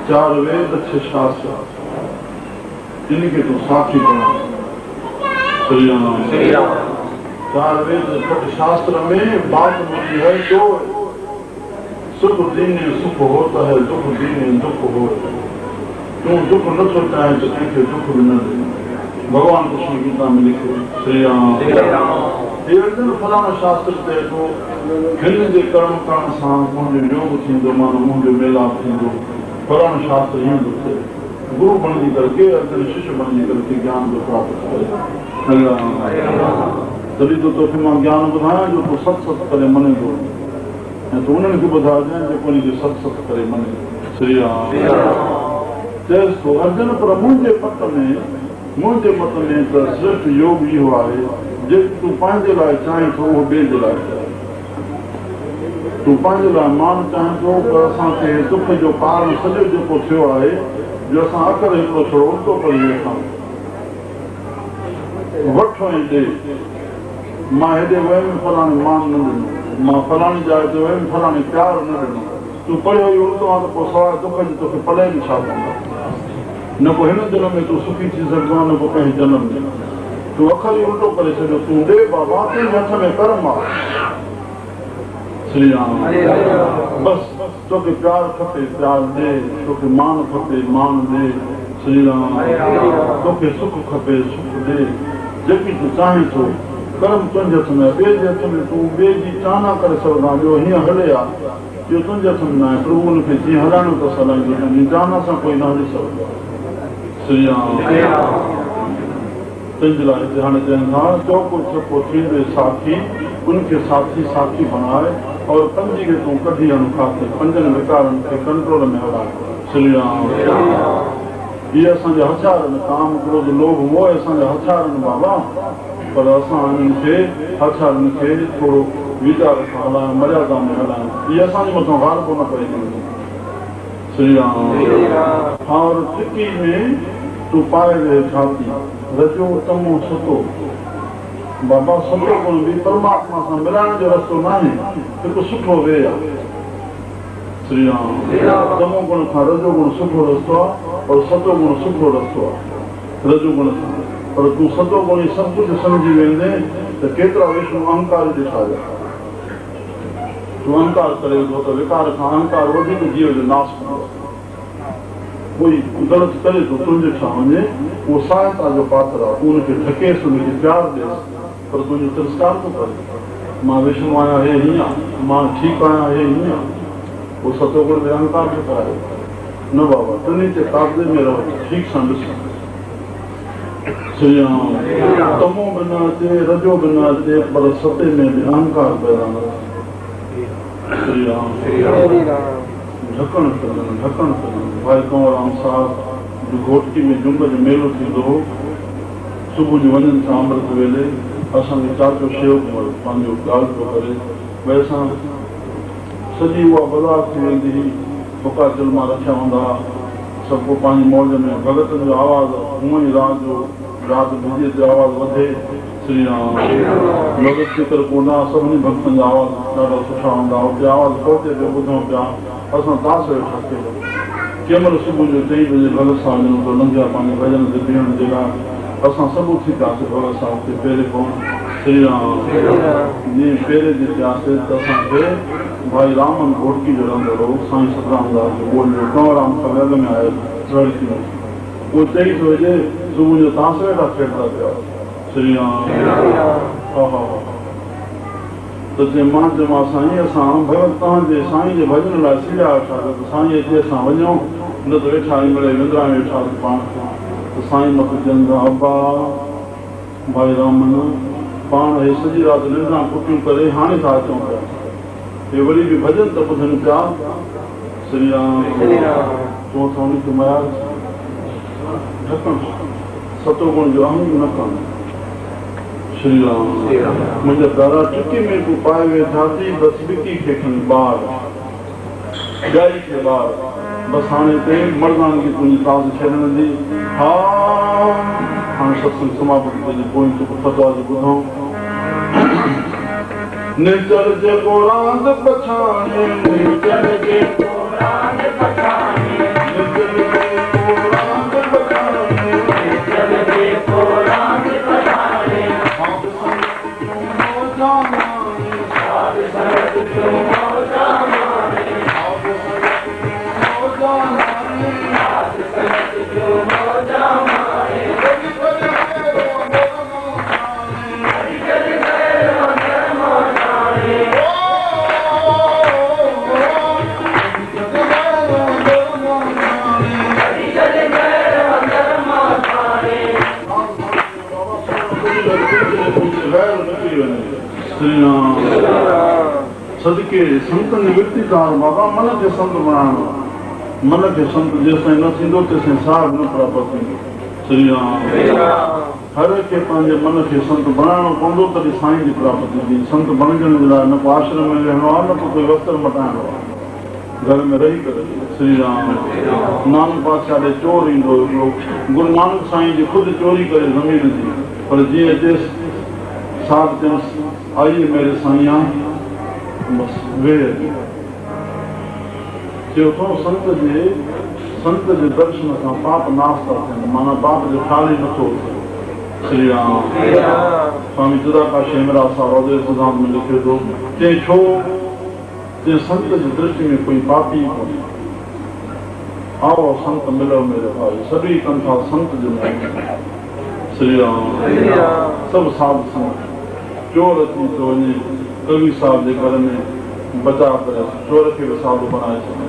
4 वेद 6 शास्त्र इनके तो साथी बना श्री राम 4 वेद 6 शास्त्र में बात होती है जो सुख दीने सुख होता है, दुख दीने दुख होता है। क्यों दुख न सोचता है तो कहीं दुख भी न दे। भगवान कृष्ण गीता में लिखे श्री राम अर्जुन फलाना शास्त्र ते तो हिन जे कर्म करण सां मुंहिंजो योग थींदो, मानो मुंहिंजो मेलाप थींदो। फलाना शास्त्र हीअं थो थिए, गुरु बणजी करके अर्जुन शिष्य बणजी करके ज्ञान जो प्राप्त करे। तॾहिं तो तोखे मां ज्ञान ॿुधायां जो तूं सत सत करे मने थो ऐं तूं उन्हनि खे ॿुधाइजांइ जेको उनखे सत सत करे मने। श्री राम चएसि थो अर्जुन पर मुंहिंजे मत में त श्रेष्ठ योग इहो आहे जेको तूं पंहिंजे लाइ चाहीं थो उहो ॿिए जे लाइ करे। तूं पंहिंजे लाइ मान चाहीं थो पर असांखे दुख जो कारण सॼो जेको थियो आहे जो असां अखर हिकिड़ो थोरो उल्टो करे वेठा वठो ऐं ॾे। मां हेॾे वयमि फलाणे मान न ॾिनो, मां फलाणी जाइ ते वयमि फलाणे प्यार न ॾिनो। तूं पढ़ियो ई उल्टो आहे त पोइ सवाइ दुख जी तोखे पढ़े बि छा कंदा। न को हिन जनम में तूं सुखी थी सघंदो आहे, न को कंहिं जनम में। तूं अखर ई उल्टो करे छॾियो। तूं ॾे बाबा, तुंहिंजे हथ में कर्म आहे। श्री राम बसि तोखे प्यार खपे प्यार ॾे, तोखे मान खपे मान ॾे। श्री राम तोखे सुख खपे सुख ॾे। जेकी तूं चाहीं थो कर्म तुंहिंजे हथ में, ॿिए जे हथ में तूं ॿिए जी चाहना करे सघंदा। ॿियो हीअं हले आहे जो तुंहिंजे हथ में न आहे। प्रभु हुनखे जीअं हलाइणो अथसि हलाईंदो, तुंहिंजी चाहना सां कोई न हली सघंदो। श्री राम तुंहिंजे लाइ हिते हाणे चवनि था चौको छको थींदे साथी, उनखे साथी साथी बणाए और पंजी खे तूं कढी हण खाते, 5 विकारनि खे कंट्रोल में हलाए। श्री राम इहे असांजे हथियार आहिनि। काम क्रोध लोभ मोह असांजा हथियार आहिनि बाबा, पर असां हिननि खे हथियारनि खे थोरो वीचार सां हलायूं, मर्यादा में हलायूं। इहे असांजे मथां गाल्हि कोन पए। श्री राम और टिकी में तूं पाए वे छाती रजो तमो सतो। बाबा सतो गुण बि परमात्मा सां मिलाइण जो रस्तो न आहे, हिकु सुठो वे आहे। श्री राम तमो गुण खां रजो गुण सुठो रस्तो आहे और सतो गुण सुठो रस्तो आहे रजो गुण सां। पर तूं सतो गुण ई सभु कुझु सम्झी वेंदे त केतिरा विष्णु अहंकार ॾिठारिया। तूं अहंकार करे थो त विकार खां अहंकार वधीक जीव जो नाश कंदो। कोई ग़लति करे थो तुंहिंजे छा वञे, उहो सहायता जो पात्र आहे। तूं हुनखे ढकेसि, हुनखे प्यारु ॾियसि, पर तुंहिंजो तिरस्कार थो करे। मां विष्णु आहियां हे हीअं, मां ठीकु आहियां हे हीअं। उहो सतोगुण में अहंकार थो कराए। न बाबा तुंहिंजे ते काबे में रहो, ठीकु सां ॾिस। श्री राम तमो बि न अचे रजो बि न अचे, पर सते में बि अहंकार पैदा न थिए। श्री राम ढकण करणु भाई कंवरराम साहिब जो घोटकी में जुंग जो मेलो थींदो हो। सुबुह जो वञनि था अमृत वेले, असांजो चाचो शेव कुंवर पंहिंजो ॻाल्हि पियो करे। भई असां सॼी उहा बाज़ार थी वेंदी हुई, बुका चिलमा रखिया हूंदा, सभु पंहिंजी मौज में भगतनि जो आवाज़ु हूअं ई राति बिजलीअ जो आवाज़ु वधे। श्री राम भगत फिकर कोन आहे, सभिनी भक्तनि जा आवाज़ ॾाढा सुठा हूंदा। उते आवाज़ु पहुचे पियो, ॿुधूं पिया। असां दास वेठा कयो। कंहिं महिल सुबुह जो 3 बजे भगत साहिब वञूं त लंघिया पंहिंजे भॼन ते बीहण जे लाइ। असां सभु उथी पियासीं भगत साहिब ते पहिरें पहुं। श्री राम जीअं पहिरें जे थियासीं त असांखे भाई रामन घोटकी जो रहंदो हो, साईं सतराम दास जो ॿोलियो कंवरराम खां अॻ में आयो लड़की। उहो 3 बजे सुबुह जो तांस वेठा खेॾंदा पिया। श्री राम त चई मां चयोमां साईं असां भगत तव्हांजे साईं जे भॼन लाइ सीड़िया वेठा कयो, त साईं हिते असां वञूं, न त वेठा मिड़े विंदरा में वेठा पाण त साईं मूंखे चवनि था अब्बा भाई रामन पाण हे सॼी राति निंड्रा कुटियूं करे हाणे था अचूं पिया, हे वरी बि भॼन त ॿुधनि पिया। श्री राम चऊं था उनखे मयार ढकणु सतो गुण जो अहम न करणु। श्री राम मुंहिंजा प्यारा चुकी में तूं पाए वेठा थी, बसि विकी खे खणी ॿार गाई खे ॿार, बसि हाणे हिते मर्दान खे तुंहिंजी तास छॾण जी। हा हाणे सत्संग समाप्त जे पोइ तूं फतवा जो ॿुधूं। निचर जेको रांदि पछाणे, निचर जेको रांदि पछाणे, श्री राम सदके संतन वृत्तिकार बाबा मन के संत बनाणो मन के संत जेसिताईं न थींदो तेसिताईं सार न प्राप्त थींदो श्री राम हर के पंहिंजे मन के संत बनाणो पवंदो तॾहिं साईं जी प्राप्ति थींदी संत बणजण जे लाइ न को आश्रम में रहणो आहे न को कोई वस्त्र मटाइणो आहे घर में रही करे श्री राम नानक पातशाह ॾे चोर ईंदो हिकिड़ो गुरु नानक साईं जी ख़ुदि चोरी करे ज़मीन जी पर जीअं अचेसि साथ चयसि आइए मेरे साईं बसि वेह चयो थो संत जे दर्शन सां पाप नाश था थियनि माना पाप जो ख़्याल ई नथो श्री राम स्वामी चिदाकाश हेमरा साहब अवधेश सिद्धांत में लिखे थो चई छो जे संत जी दृष्टि में कोई पापी कोन्हे आओ संत मिलो मेरे भाई सभी कनि था संत जो श्री राम सब साधु संत चोर अची थो वञे कवि साहब जे घर में बचाव करे चोर खे बि साधु बनाए छॾे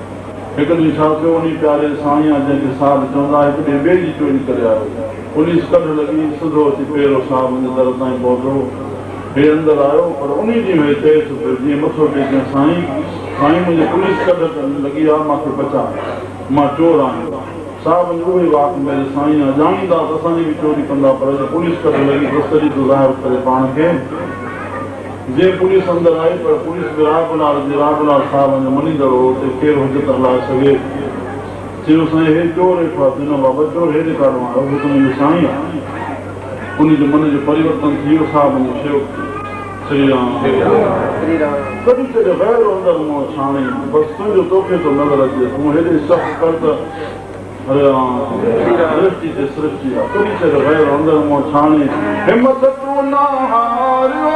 हिकु ॾींहुं छा थियो उन प्यारे साईं जंहिंखे साधु चवंदा हिकु ॾींहुं ॿिए जी चोरी करे आयो पुलिस कढ लॻी सिधो अची पहिरियों साहब मुंहिंजे दर ताईं पहुतो हे अंदरि आयो पर उन ॾींहुं में चएसि पियो जीअं मथो टेके साईं मुंहिंजी पुलिस कढ लॻी आहे मूंखे बचा मां चोर आहियां साहब उहे वाक मेरे साईं ॼाणींदा त असांजी बि चोरी कंदा पर पुलिस कढ लॻी तसली थो ज़ाहिर करे पाण खे जे पुलिस अंदरि आई पर पुलिस बि रागुलाल साहब मनींदड़ हो उते केरु हुजत हलाए सघे चयो साईं हे चोर वेठो आहे चवंदो बाबा चोर हेॾे काॾो आहे उहो त मुंहिंजो साईं आहे उनजो मन जो परिवर्तन थी वियो साहब मुंहिंजो शेवक श्री राम कॾहिं कॾहिं गैर अंदरि मूं छाणे बसि तुंहिंजो तोखे थो नज़र अचे तूं हेॾे सख़्तु कर त हरे राम दृष्टि ते सृष्टि आहे कॾहिं कॾहिं गैर अंदरि मूं छाणे हिमत तूं न हारियो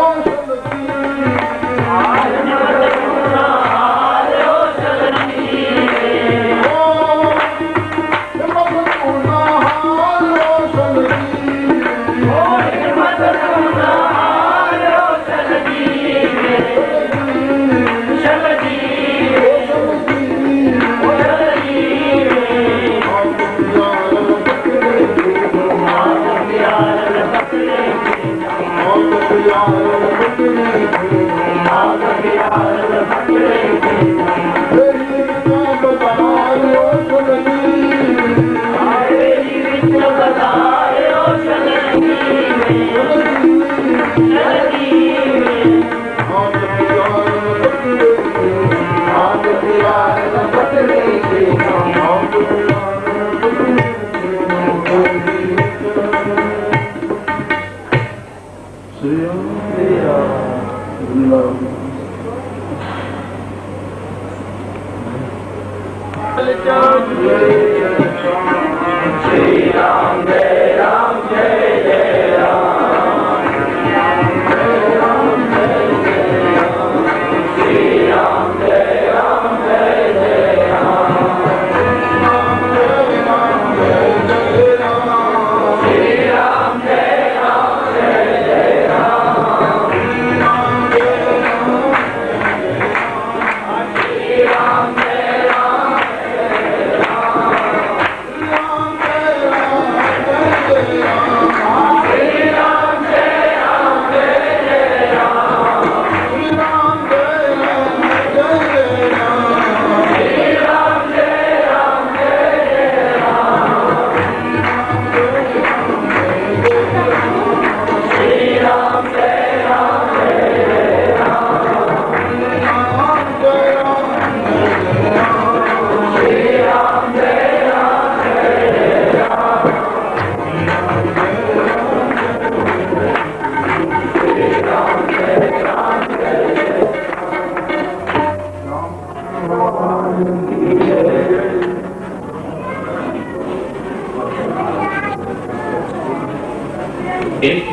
एक